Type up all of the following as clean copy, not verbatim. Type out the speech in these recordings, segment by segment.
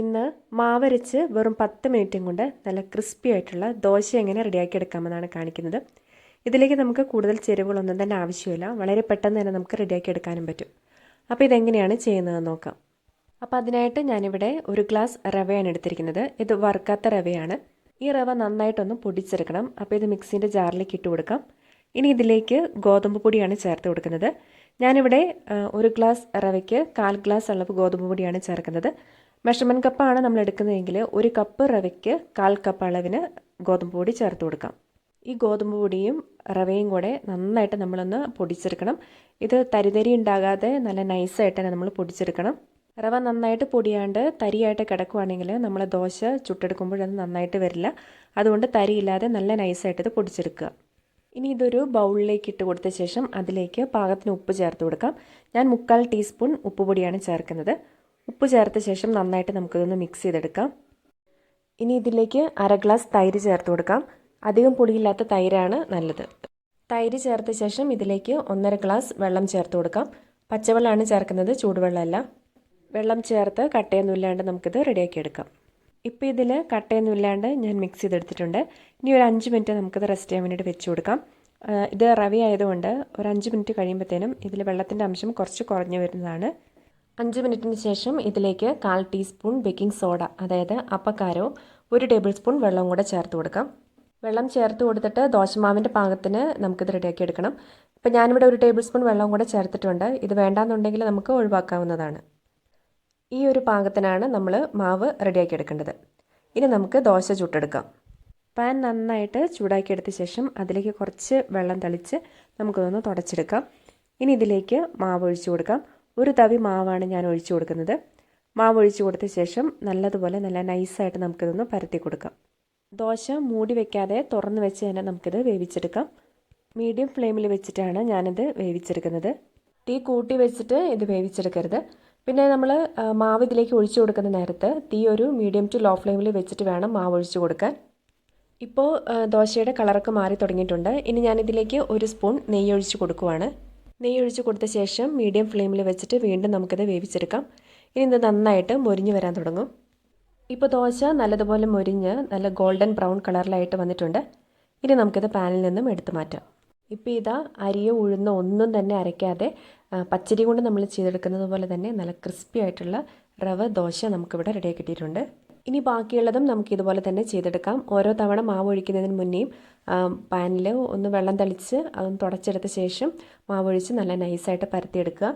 ഇന്ന് മാവരച്ച് വെറും 10 മിനിറ്റും കൊണ്ട് നല്ല ക്രിസ്പി ആയിട്ടുള്ള ദോശ എങ്ങനെ റെഡിയാക്കി എടുക്കാമെന്നാണ് കാണിക്കുന്നത്. ഇതിലേക്ക് നമുക്ക് കൂടുതൽ ചേരുവകളൊന്നും തന്നെ ആവശ്യമില്ല. വളരെ പെട്ടെന്ന് തന്നെ നമുക്ക് റെഡിയാക്കി എടുക്കാനും പറ്റും. അപ്പോൾ ഇതെങ്ങനെയാണ് ചെയ്യുന്നതെന്ന് നോക്കാം. അപ്പോൾ അതിനായിട്ട് ഞാനിവിടെ 1 ഗ്ലാസ് റവയാണ് എടുത്തിരിക്കുന്നത്. ഇത് വറുക്കാത്ത റവയാണ്. ഈ റവ നന്നായിട്ടൊന്ന് പൊടിച്ചെടുക്കണം. അപ്പോൾ ഇത് മിക്സിൻ്റെ ജാറിലേക്ക് ഇട്ട് കൊടുക്കാം. ഇനി ഇതിലേക്ക് ഗോതമ്പ് പൊടിയാണ് ചേർത്ത് കൊടുക്കുന്നത്. ഞാനിവിടെ 1 ഗ്ലാസ് റവയ്ക്ക് 1/4 ഗ്ലാസ് അളവ് ഗോതമ്പ് പൊടിയാണ് ചേർക്കുന്നത്. മെഷർമെൻറ്റ് കപ്പാണ് നമ്മൾ എടുക്കുന്നതെങ്കിൽ 1 കപ്പ് റവയ്ക്ക് 1/4 കപ്പ് അളവിന് ഗോതമ്പ് പൊടി ചേർത്ത് കൊടുക്കാം. ഈ ഗോതമ്പ് പൊടിയും റവയും കൂടെ നന്നായിട്ട് നമ്മളൊന്ന് പൊടിച്ചെടുക്കണം. ഇത് തരിതരി ഉണ്ടാകാതെ നല്ല നൈസായിട്ട് തന്നെ നമ്മൾ പൊടിച്ചെടുക്കണം. റവ നന്നായിട്ട് പൊടിയാണ്ട് തരിയായിട്ട് കിടക്കുവാണെങ്കിൽ നമ്മൾ ദോശ ചുട്ടെടുക്കുമ്പോഴത് നന്നായിട്ട് വരില്ല. അതുകൊണ്ട് തരിയില്ലാതെ നല്ല നൈസായിട്ട് ഇത് പൊടിച്ചെടുക്കുക. ഇനി ഇതൊരു ബൗളിലേക്ക് ഇട്ട് കൊടുത്ത ശേഷം അതിലേക്ക് പാകത്തിന് ഉപ്പ് ചേർത്ത് കൊടുക്കാം. ഞാൻ 3/4 ടീസ്പൂൺ ഉപ്പ് പൊടിയാണ് ചേർക്കുന്നത്. ഉപ്പ് ചേർത്ത ശേഷം നന്നായിട്ട് നമുക്കിതൊന്ന് മിക്സ് ചെയ്തെടുക്കാം. ഇനി ഇതിലേക്ക് 1/2 ഗ്ലാസ് തൈര് ചേർത്ത് കൊടുക്കാം. അധികം പുളിയില്ലാത്ത തൈരാണ് നല്ലത്. തൈര് ചേർത്ത ശേഷം ഇതിലേക്ക് 1/2 ഗ്ലാസ് വെള്ളം ചേർത്ത് കൊടുക്കാം. പച്ചവെള്ളമാണ് ചേർക്കുന്നത്, ചൂടുവെള്ളമല്ല. വെള്ളം ചേർത്ത് കട്ടയൊന്നും ഇല്ലാണ്ട് നമുക്കിത് റെഡിയാക്കി എടുക്കാം. ഇപ്പോൾ ഇതിൽ കട്ടയൊന്നും ഇല്ലാണ്ട് ഞാൻ മിക്സ് ചെയ്തെടുത്തിട്ടുണ്ട്. ഇനി ഒരു 5 മിനിറ്റ് നമുക്കിത് റെസ്റ്റ് ചെയ്യാൻ വേണ്ടിയിട്ട് വെച്ച് കൊടുക്കാം. ഇത് റവ ആയതുകൊണ്ട് ഒരു 5 മിനിറ്റ് കഴിയുമ്പോഴത്തേനും ഇതിൽ വെള്ളത്തിൻ്റെ അംശം കുറച്ച് കുറഞ്ഞു വരുന്നതാണ്. 5 മിനിറ്റിന് ശേഷം ഇതിലേക്ക് 1/4 ടീസ്പൂൺ ബേക്കിംഗ് സോഡ, അതായത് അപ്പക്കാരവും 1 ടേബിൾ സ്പൂൺ വെള്ളവും കൂടെ ചേർത്ത് കൊടുക്കാം. വെള്ളം ചേർത്ത് കൊടുത്തിട്ട് ദോശമാവിൻ്റെ പാകത്തിന് നമുക്കിത് റെഡിയാക്കി എടുക്കണം. ഇപ്പോൾ ഞാനിവിടെ 1 ടേബിൾ സ്പൂൺ വെള്ളവും കൂടെ ചേർത്തിട്ടുണ്ട്. ഇത് വേണ്ടാന്നുണ്ടെങ്കിൽ നമുക്ക് ഒഴിവാക്കാവുന്നതാണ്. ഈ ഒരു പാകത്തിനാണ് നമ്മൾ മാവ് റെഡിയാക്കി എടുക്കേണ്ടത്. ഇനി നമുക്ക് ദോശ ചുട്ടെടുക്കാം. പാൻ നന്നായിട്ട് ചൂടാക്കിയെടുത്ത ശേഷം അതിലേക്ക് കുറച്ച് വെള്ളം തളിച്ച് നമുക്കൊന്ന് തുടച്ചെടുക്കാം. ഇനി ഇതിലേക്ക് മാവ് ഒഴിച്ചു കൊടുക്കാം. 1 തവി മാവാണ് ഞാൻ ഒഴിച്ചു കൊടുക്കുന്നത്. മാവ് ഒഴിച്ചു കൊടുത്ത ശേഷം നല്ലതുപോലെ നല്ല നൈസായിട്ട് നമുക്കിതൊന്ന് പരത്തി കൊടുക്കാം. ദോശ മൂടി വയ്ക്കാതെ തുറന്ന് വെച്ച് തന്നെ നമുക്കിത് വേവിച്ചെടുക്കാം. മീഡിയം ഫ്ലെയിമിൽ വെച്ചിട്ടാണ് ഞാനിത് വേവിച്ചെടുക്കുന്നത്. തീ കൂട്ടി വെച്ചിട്ട് ഇത് വേവിച്ചെടുക്കരുത്. പിന്നെ നമ്മൾ മാവ് ഇതിലേക്ക് ഒഴിച്ചു കൊടുക്കുന്ന നേരത്ത് തീ ഒരു മീഡിയം ടു ലോ ഫ്ലെയിമിൽ വെച്ചിട്ട് വേണം മാവ് ഒഴിച്ചു കൊടുക്കാൻ. ഇപ്പോൾ ദോശയുടെ കളറൊക്കെ മാറി തുടങ്ങിയിട്ടുണ്ട്. ഇനി ഞാനിതിലേക്ക് 1 സ്പൂൺ നെയ്യ് ഒഴിച്ച് കൊടുക്കുവാണ്. നെയ്യ് ഒഴിച്ച് കൊടുത്ത ശേഷം മീഡിയം ഫ്ലെയിമിൽ വെച്ചിട്ട് വീണ്ടും നമുക്കിത് വേവിച്ചെടുക്കാം. ഇനി ഇത് നന്നായിട്ട് മൊരിഞ്ഞ് വരാൻ തുടങ്ങും. ഇപ്പോൾ ദോശ നല്ലതുപോലെ മൊരിഞ്ഞ് നല്ല ഗോൾഡൻ ബ്രൗൺ കളറിലായിട്ട് വന്നിട്ടുണ്ട്. ഇനി നമുക്കിത് പാനിൽ നിന്നും എടുത്തു മാറ്റാം. ഇപ്പോൾ ഇതാ അരിയോ ഉഴുന്നോ ഒന്നും തന്നെ അരയ്ക്കാതെ പച്ചരി കൊണ്ട് നമ്മൾ ചെയ്തെടുക്കുന്നത് പോലെ തന്നെ നല്ല ക്രിസ്പി ആയിട്ടുള്ള റവ ദോശ നമുക്കിവിടെ റെഡിയാക്കി കിട്ടിയിട്ടുണ്ട്. ഇനി ബാക്കിയുള്ളതും നമുക്ക് ഇതുപോലെ തന്നെ ചെയ്തെടുക്കാം. ഓരോ തവണ മാവ് ഒഴിക്കുന്നതിന് മുന്നേയും പാനിൽ ഒന്ന് വെള്ളം തളിച്ച് അതൊന്ന് തുടച്ചെടുത്ത ശേഷം മാവ് ഒഴിച്ച് നല്ല നൈസായിട്ട് പരത്തിയെടുക്കുക.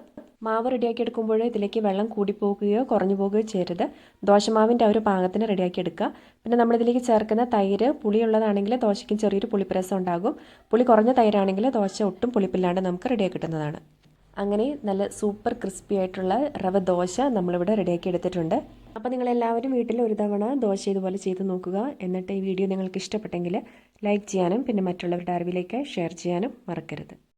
മാവ് റെഡിയാക്കി എടുക്കുമ്പോൾ ഇതിലേക്ക് വെള്ളം കൂടിപ്പോകുകയോ കുറഞ്ഞു പോകുകയോ ചെയ്യരുത്. ദോശമാവിൻ്റെ ആ ഒരു പാകത്തിന് റെഡിയാക്കി എടുക്കുക. പിന്നെ നമ്മളിതിലേക്ക് ചേർക്കുന്ന തൈര് പുളിയുള്ളതാണെങ്കിൽ ദോശയ്ക്കും ചെറിയൊരു പുളിപ്രസം ഉണ്ടാകും. പുളി കുറഞ്ഞ തൈരാണെങ്കിൽ ദോശ ഒട്ടും പുളിപ്പില്ലാണ്ട് നമുക്ക് റെഡിയാക്കി കിട്ടുന്നതാണ്. അങ്ങനെ നല്ല സൂപ്പർ ക്രിസ്പി ആയിട്ടുള്ള റവ ദോശ നമ്മളിവിടെ റെഡിയാക്കി എടുത്തിട്ടുണ്ട്. അപ്പോൾ നിങ്ങളെല്ലാവരും വീട്ടിൽ ഒരു തവണ ദോശ ഇതുപോലെ ചെയ്ത് നോക്കുക. എന്നിട്ട് ഈ വീഡിയോ നിങ്ങൾക്ക് ഇഷ്ടപ്പെട്ടെങ്കിൽ ലൈക്ക് ചെയ്യാനും പിന്നെ മറ്റുള്ളവരുടെ അറിവിലേക്ക് ഷെയർ ചെയ്യാനും മറക്കരുത്.